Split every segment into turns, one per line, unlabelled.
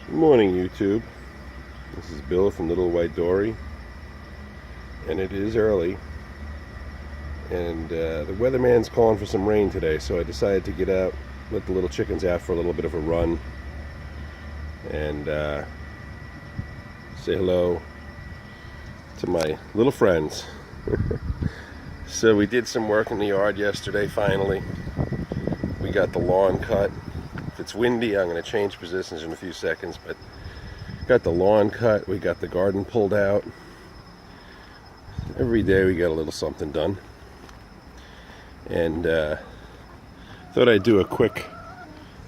Good morning, YouTube. This is Bill from Little White Dory, and it is early. And the weatherman's calling for some rain today, so I decided to get out, let the little chickens out for a little bit of a run, and say hello to my little friends. So we did some work in the yard yesterday. Finally, we got the lawn cut. If it's windy, I'm going to change positions in a few seconds, but got the lawn cut, we got the garden pulled out. Every day we got a little something done. And thought I'd do a quick,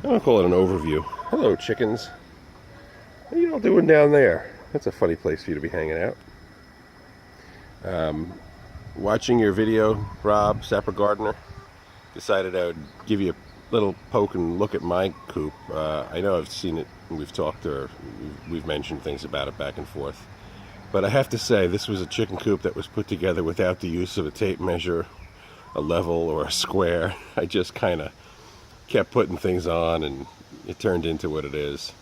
I don't call it an overview. Hello, chickens. What are you all doing down there? That's a funny place for you to be hanging out. Watching your video, Rob, Sapper Gardener, decided I would give you a little poke and look at my coop. I know I've seen it, and we've talked, or we've mentioned things about it back and forth. But I have to say, this was a chicken coop that was put together without the use of a tape measure, a level, or a square. I just kind of kept putting things on, and it turned into what it is.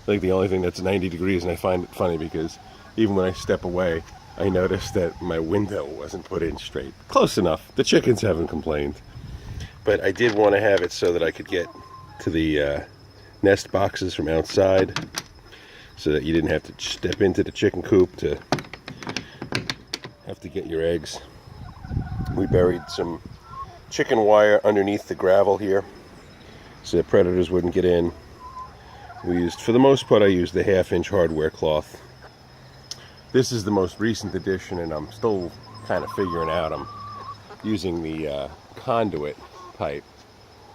I think the only thing that's 90 degrees, and I find it funny because even when I step away, I noticed that my window wasn't put in straight. Close enough. The chickens haven't complained. But I did want to have it so that I could get to the nest boxes from outside, so that you didn't have to step into the chicken coop to have to get your eggs. We buried some chicken wire underneath the gravel here so the predators wouldn't get in. We used, for the most part, I used the 1/2-inch hardware cloth. This is the most recent addition, and I'm still kind of figuring out. I'm using the conduit pipe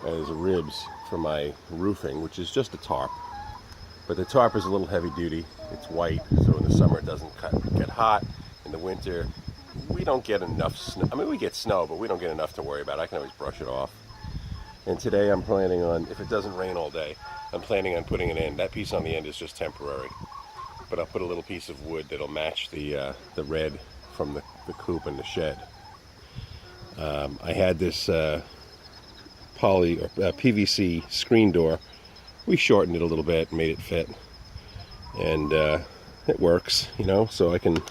as ribs for my roofing, which is just a tarp. But the tarp is a little heavy duty. It's white, so in the summer it doesn't get hot. In the winter, we don't get enough snow. I mean, we get snow, but we don't get enough to worry about. I can always brush it off. And today I'm planning on, if it doesn't rain all day, I'm planning on putting it in. That piece on the end is just temporary. But I'll put a little piece of wood that'll match the red from the coop and the shed. I had this PVC screen door. We shortened it a little bit, made it fit, and it works, you know. So I can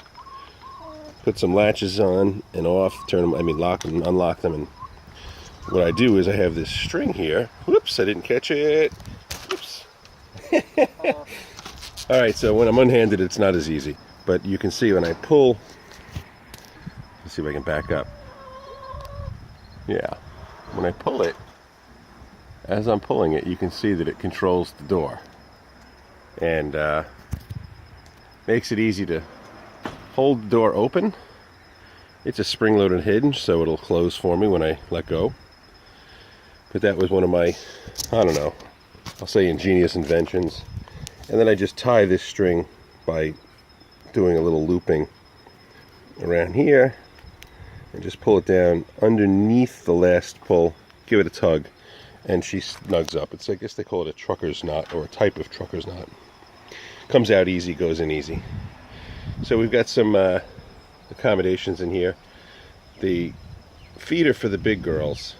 put some latches on and off, turn them, I mean lock them, unlock them, and what I do is I have this string here. Whoops, I didn't catch it. Whoops. All right, so when I'm unhanded, it's not as easy, but you can see when I pull. Let's see if I can back up. Yeah, when I pull it, as I'm pulling it, you can see that it controls the door, and makes it easy to hold the door open. It's a spring-loaded hinge, so it'll close for me when I let go. But that was one of my, I don't know, I'll say ingenious inventions. And then I just tie this string by doing a little looping around here, and just pull it down underneath the last pull, give it a tug, and she snugs up. It's, I guess they call it a trucker's knot, or a type of trucker's knot. Comes out easy, goes in easy. So we've got some accommodations in here. The feeder for the big girls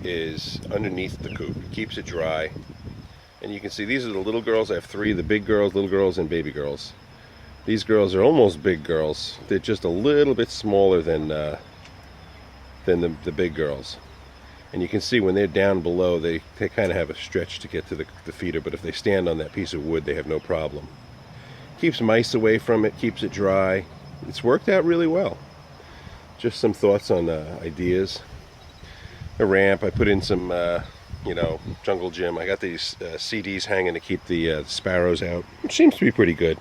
is underneath the coop. It keeps it dry. And you can see these are the little girls. I have 3, the big girls, little girls, and baby girls. These girls are almost big girls. They're just a little bit smaller than the big girls. And you can see when they're down below, they kind of have a stretch to get to the feeder, but if they stand on that piece of wood, they have no problem. Keeps mice away from it, keeps it dry. It's worked out really well. Just some thoughts on ideas. A ramp, I put in some, you know, jungle gym. I got these CDs hanging to keep the sparrows out, which seems to be pretty good.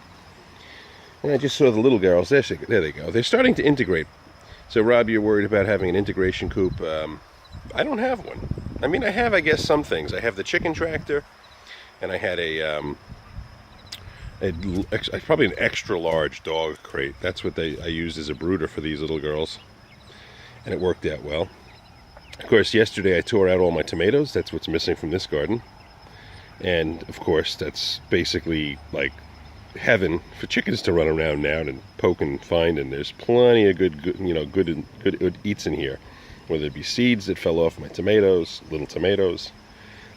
And I just saw the little girls. There they go. They're starting to integrate. So, Rob, you're worried about having an integration coop. I don't have one. I mean, I have, I guess, some things. I have the chicken tractor, and I had probably an extra large dog crate. That's what I used as a brooder for these little girls, and it worked out well. Of course, yesterday I tore out all my tomatoes. That's what's missing from this garden. And of course, that's basically like heaven for chickens to run around now and poke and find. And there's plenty of good eats in here. Whether it be seeds that fell off my tomatoes, little tomatoes,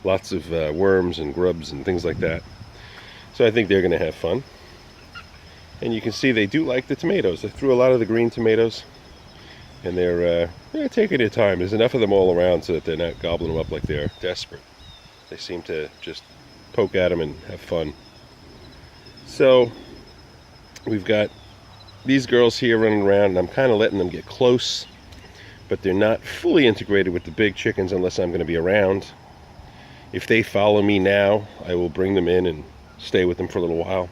lots of worms and grubs and things like that. So I think they're going to have fun. And you can see they do like the tomatoes. I threw a lot of the green tomatoes, and they're taking their time. There's enough of them all around so that they're not gobbling them up like they're desperate. They seem to just poke at them and have fun. So we've got these girls here running around, and I'm kind of letting them get close, but they're not fully integrated with the big chickens unless I'm going to be around. If they follow me now, I will bring them in and stay with them for a little while.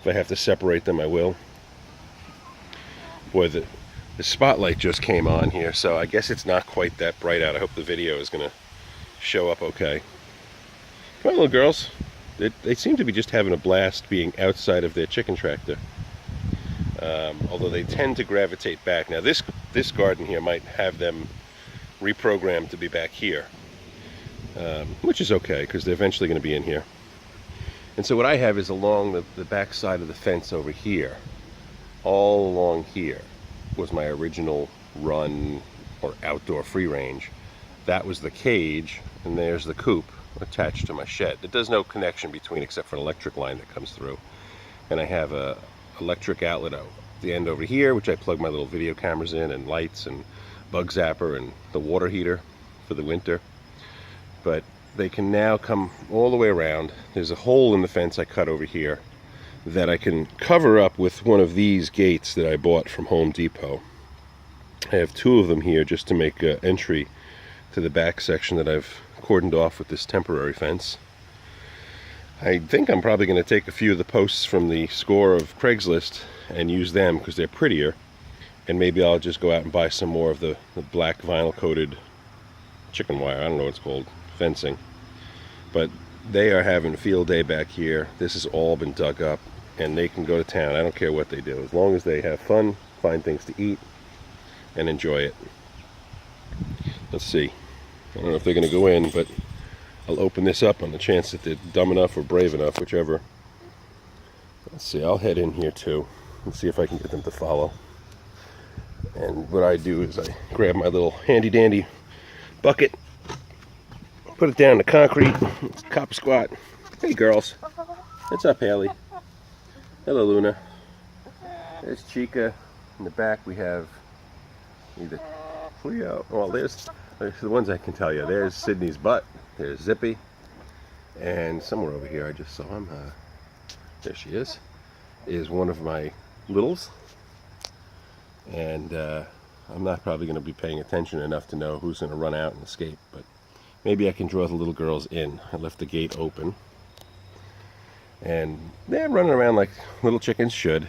If I have to separate them, I will. Boy, the spotlight just came on here, so I guess it's not quite that bright out. I hope the video is going to show up okay. Come on, little girls. They seem to be just having a blast being outside of their chicken tractor. Although they tend to gravitate back. Now this garden here might have them reprogrammed to be back here, which is okay because they're eventually going to be in here. And so what I have is along the back side of the fence over here, all along here was my original run or outdoor free range. That was the cage, and there's the coop attached to my shed. There's no connection between except for an electric line that comes through. And I have a electric outlet at the end over here, which I plug my little video cameras in, and lights and bug zapper and the water heater for the winter. But they can now come all the way around. There's a hole in the fence I cut over here that I can cover up with one of these gates that I bought from Home Depot. I have two of them here just to make entry to the back section that I've cordoned off with this temporary fence. I think I'm probably going to take a few of the posts from the score of Craigslist and use them because they're prettier, and maybe I'll just go out and buy some more of the black vinyl coated chicken wire, I don't know what it's called, fencing. But they are having a field day back here. This has all been dug up, and they can go to town. I don't care what they do, as long as they have fun, find things to eat, and enjoy it. Let's see. I don't know if they're going to go in, but I'll open this up on the chance that they're dumb enough or brave enough, whichever. Let's see, I'll head in here too and see if I can get them to follow. And what I do is I grab my little handy dandy bucket, put it down in the concrete, cop a squat. Hey girls, what's up, Haley? Hello, Luna. There's Chica. In the back we have either Cleo. Well, there's the ones I can tell you. There's Sydney's butt. There's Zippy. And somewhere over here I just saw him. There she is one of my littles. And I'm not probably going to be paying attention enough to know who's going to run out and escape, but maybe I can draw the little girls in. I left the gate open, and they're running around like little chickens should.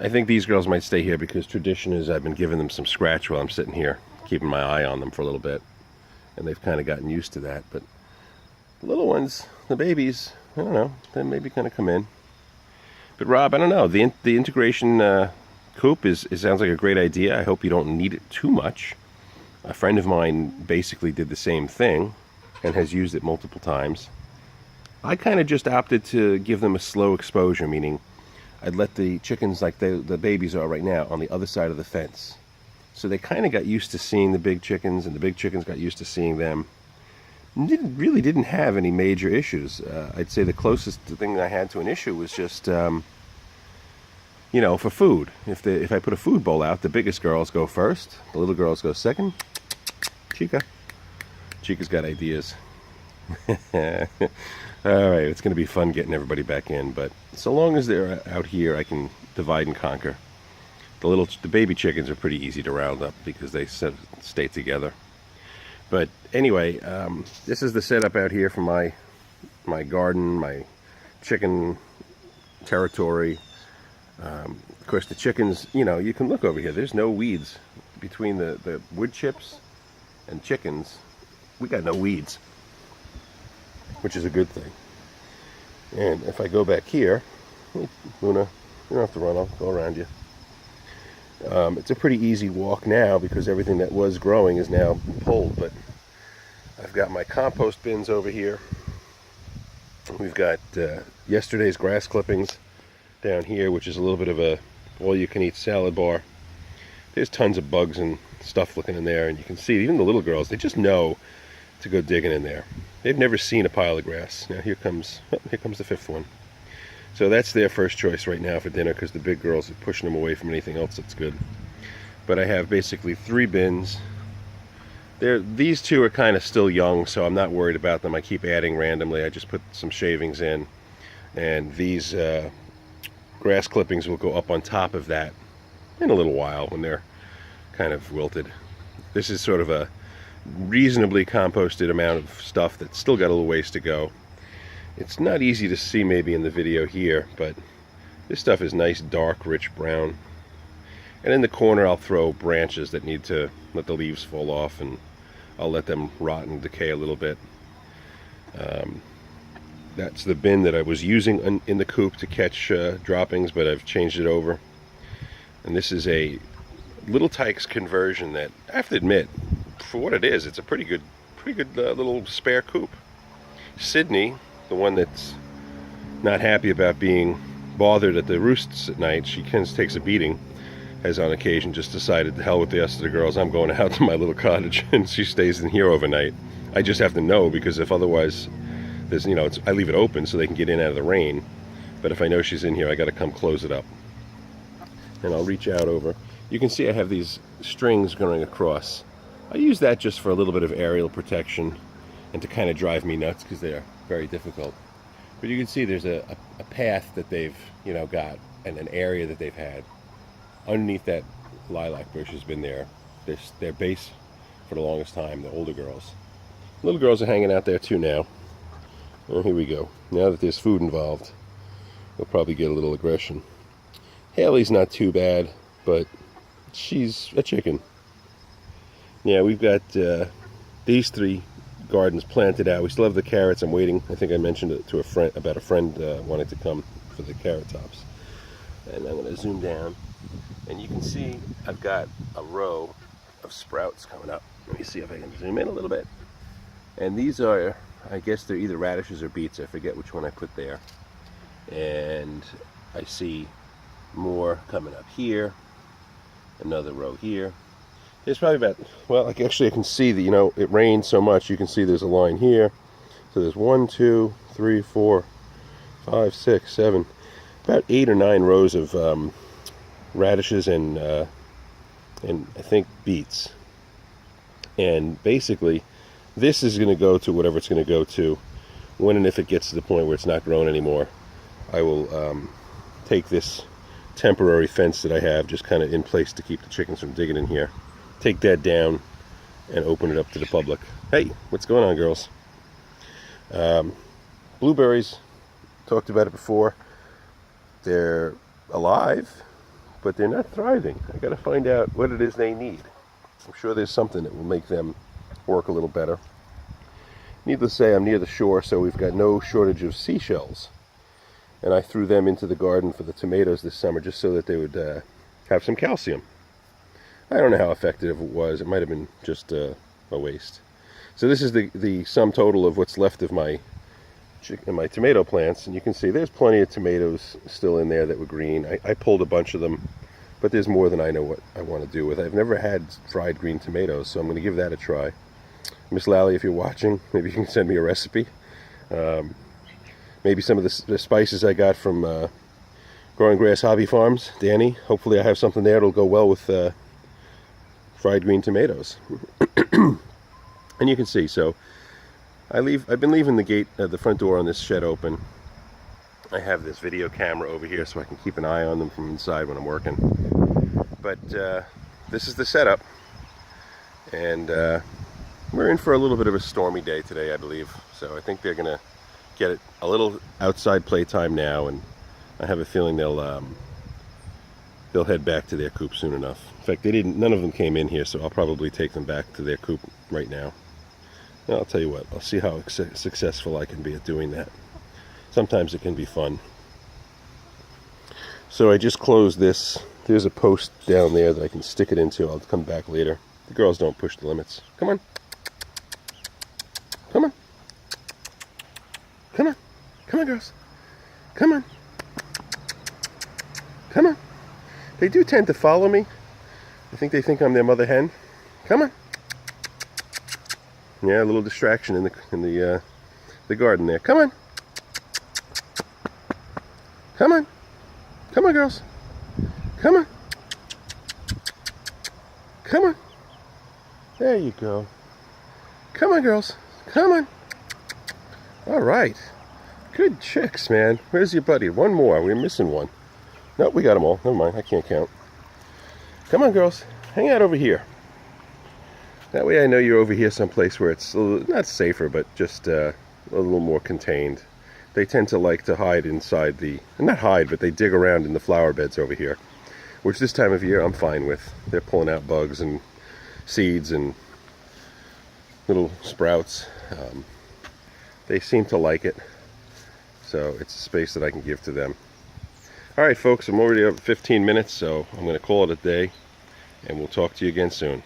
I think these girls might stay here because tradition is I've been giving them some scratch while I'm sitting here, keeping my eye on them for a little bit, and they've kind of gotten used to that. But the little ones, the babies, I don't know, they maybe kind of come in. But Rob, I don't know, the integration coop sounds like a great idea. I hope you don't need it too much. A friend of mine basically did the same thing and has used it multiple times. I kind of just opted to give them a slow exposure, meaning I'd let the chickens, like the babies are right now, on the other side of the fence. So they kind of got used to seeing the big chickens, and the big chickens got used to seeing them. Really didn't have any major issues. I'd say the closest thing I had to an issue was just, you know, for food. If I put a food bowl out, the biggest girls go first, the little girls go second. Chica's got ideas. All right, it's going to be fun getting everybody back in, but so long as they're out here, I can divide and conquer. The baby chickens are pretty easy to round up because they stay together. But anyway, this is the setup out here for my garden, my chicken territory. Of course, the chickens, you know, you can look over here. There's no weeds between the wood chips and chickens. We got no weeds, which is a good thing. And if I go back here, Luna, you don't have to run, I'll go around you. It's a pretty easy walk now because everything that was growing is now pulled, but I've got my compost bins over here. We've got yesterday's grass clippings down here, which is a little bit of a all-you-can-eat salad bar. There's tons of bugs and stuff looking in there, and you can see even the little girls, they just know to go digging in there. They've never seen a pile of grass. Now here comes the fifth one. So that's their first choice right now for dinner, because the big girls are pushing them away from anything else that's good. But I have basically 3 bins. These two are kind of still young, so I'm not worried about them. I keep adding randomly. I just put some shavings in, and these grass clippings will go up on top of that in a little while when they're kind of wilted. This is sort of a reasonably composted amount of stuff that's still got a little ways to go. It's not easy to see maybe in the video here, but this stuff is nice, dark, rich brown. And in the corner I'll throw branches that need to let the leaves fall off, and I'll let them rot and decay a little bit. That's the bin that I was using in the coop to catch droppings, but I've changed it over. And this is a Little Tykes conversion that I have to admit, for what it is, it's a pretty good little spare coop. Sydney, the one that's not happy about being bothered at the roosts at night, she takes a beating, has on occasion just decided, to hell with the rest of the girls, I'm going out to my little cottage, and she stays in here overnight. I just have to know, because if otherwise, there's, I leave it open so they can get in out of the rain. But if I know she's in here, I got to come close it up. And I'll reach out over. You can see I have these strings going across. I use that just for a little bit of aerial protection and to kind of drive me nuts, because they're very difficult. But you can see there's a path that they've got, and an area that they've had. Underneath that lilac bush has been their base for the longest time, the older girls. Little girls are hanging out there too now. Oh, here we go. Now that there's food involved, they'll probably get a little aggression. Haley's not too bad, but she's a chicken. Yeah, we've got these 3 gardens planted out. We still have the carrots. I'm waiting. I think I mentioned it to a friend about a friend wanting to come for the carrot tops. And I'm going to zoom down, and you can see I've got a row of sprouts coming up. Let me see if I can zoom in a little bit. And these are, I guess they're either radishes or beets. I forget which one I put there. And I see more coming up here. Another row here. There's probably about, well, actually I can see that, it rained so much, you can see there's a line here. So there's 1, 2, 3, 4, 5, 6, 7, about 8 or 9 rows of radishes and I think beets. And basically, this is going to go to whatever it's going to go to. When and if it gets to the point where it's not growing anymore, I will take this temporary fence that I have just kind of in place to keep the chickens from digging in here, take that down and open it up to the public. Hey, what's going on, girls? Blueberries, talked about it before. They're alive, but they're not thriving. I got to find out what it is they need. I'm sure there's something that will make them work a little better. Needless to say, I'm near the shore, so we've got no shortage of seashells. And I threw them into the garden for the tomatoes this summer just so that they would have some calcium. I don't know how effective it was. It might have been just a waste. So this is the sum total of what's left of my tomato plants, and you can see there's plenty of tomatoes still in there that were green. I pulled a bunch of them, but there's more than I know what I want to do with. I've never had fried green tomatoes, so I'm going to give that a try. Miss Lally, if you're watching, maybe you can send me a recipe. Maybe some of the spices I got from Growing Grass Hobby Farms, Danny. Hopefully I have something there that'll go well with fried green tomatoes. And you can see, so I've been leaving the front door on this shed open. I have this video camera over here so I can keep an eye on them from inside when I'm working. But this is the setup, and we're in for a little bit of a stormy day today, I believe. So I think they're gonna get a little outside playtime now, and I have a feeling they'll head back to their coop soon enough. In fact, none of them came in here, so I'll probably take them back to their coop right now. And I'll tell you what, I'll see how successful I can be at doing that. Sometimes it can be fun. So I just closed this. There's a post down there that I can stick it into. I'll come back later. The girls don't push the limits. Come on. Come on. Come on. Come on, girls. Come on. Come on. They do tend to follow me. I think they think I'm their mother hen. Come on. Yeah, a little distraction in the garden there. Come on. Come on. Come on, girls. Come on. Come on. There you go. Come on, girls. Come on. All right. Good chicks, man. Where's your buddy? One more. We're missing one. Nope, we got them all. Never mind. I can't count. Come on, girls. Hang out over here. That way I know you're over here someplace where it's a little, not safer, but just a little more contained. They tend to like to hide inside not hide, but they dig around in the flower beds over here, which this time of year I'm fine with. They're pulling out bugs and seeds and little sprouts. They seem to like it, so it's a space that I can give to them. All right, folks, I'm already up 15 minutes, so I'm going to call it a day, and we'll talk to you again soon.